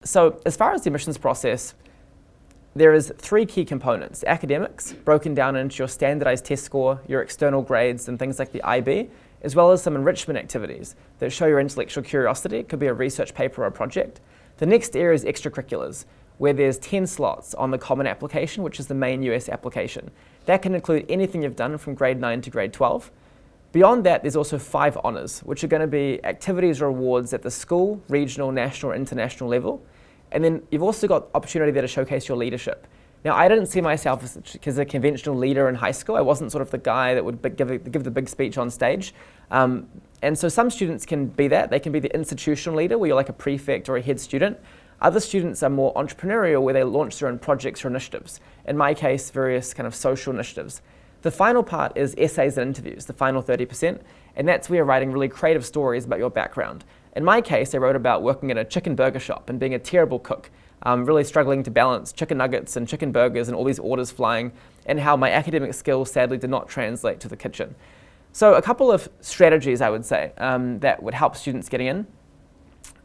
So as far as the admissions process, there is three key components: academics, broken down into your standardized test score, your external grades, and things like the IB, as well as some enrichment activities that show your intellectual curiosity. It could be a research paper or a project. The next area is extracurriculars, where there's 10 slots on the Common Application, which is the main US application. That can include anything you've done from grade 9 to grade 12. Beyond that, there's also 5 honours, which are going to be activities or awards at the school, regional, national, or international level. And then you've also got opportunity there to showcase your leadership. Now, I didn't see myself as a conventional leader in high school. I wasn't sort of the guy that would give the big speech on stage. And so some students can be that. They can be the institutional leader, where you're like a prefect or a head student. Other students are more entrepreneurial, where they launch their own projects or initiatives. In my case, various kind of social initiatives. The final part is essays and interviews, the final 30%, and that's where you're writing really creative stories about your background. In my case, I wrote about working at a chicken burger shop and being a terrible cook, really struggling to balance chicken nuggets and chicken burgers and all these orders flying, and how my academic skills sadly did not translate to the kitchen. So a couple of strategies, I would say, that would help students getting in.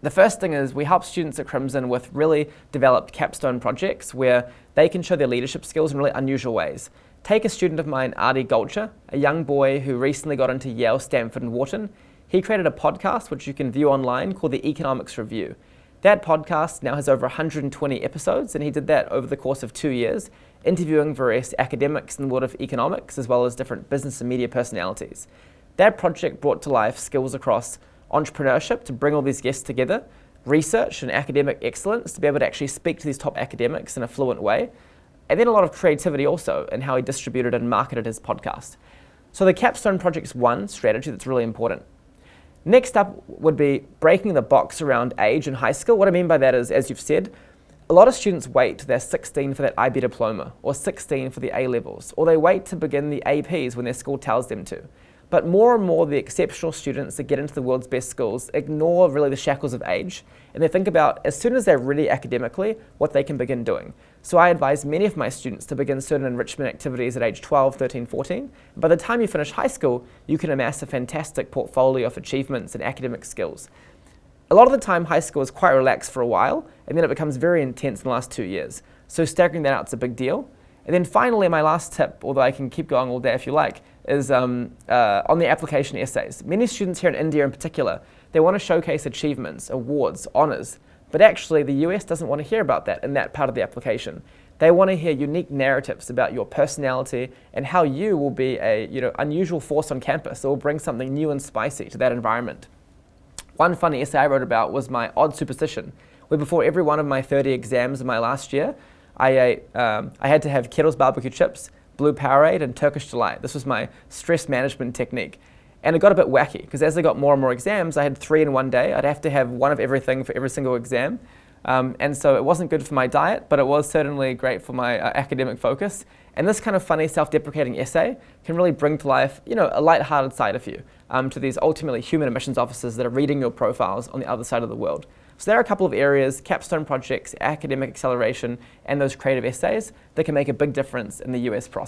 The first thing is we help students at Crimson with really developed capstone projects where they can show their leadership skills in really unusual ways. Take a student of mine, Adi Gulcher, a young boy who recently got into Yale, Stanford, and Wharton. He created a podcast, which you can view online, called the Economics Review. That podcast now has over 120 episodes, and he did that over the course of 2 years, interviewing various academics in the world of economics, as well as different business and media personalities. That project brought to life skills across entrepreneurship to bring all these guests together, research and academic excellence to be able to actually speak to these top academics in a fluent way, and then a lot of creativity also in how he distributed and marketed his podcast. So the capstone project is one strategy that's really important. Next up would be breaking the box around age in high school. What I mean by that is, as you've said, a lot of students wait till they're 16 for that IB diploma, or 16 for the A-levels, or they wait to begin the APs when their school tells them to. But more and more, the exceptional students that get into the world's best schools ignore really the shackles of age, and they think about, as soon as they're ready academically, what they can begin doing. So I advise many of my students to begin certain enrichment activities at age 12, 13, 14. By the time you finish high school, you can amass a fantastic portfolio of achievements and academic skills. A lot of the time, high school is quite relaxed for a while, and then it becomes very intense in the last 2 years. So staggering that out is a big deal. And then finally, my last tip, although I can keep going all day if you like, is on the application essays. Many students here in India in particular, they want to showcase achievements, awards, honors, but actually the US doesn't want to hear about that in that part of the application. They want to hear unique narratives about your personality and how you will be a unusual force on campus that will bring something new and spicy to that environment. One funny essay I wrote about was my odd superstition, where before every one of my 30 exams in my last year, I had to have Kettle's barbecue chips, Blue Powerade, and Turkish Delight. This was my stress management technique. And it got a bit wacky, because as I got more and more exams, I had 3 in one day. I'd have to have one of everything for every single exam. And so it wasn't good for my diet, but it was certainly great for my academic focus. And this kind of funny, self-deprecating essay can really bring to life, a lighthearted side of you to these ultimately human admissions officers that are reading your profiles on the other side of the world. So there are a couple of areas: capstone projects, academic acceleration, and those creative essays that can make a big difference in the US process.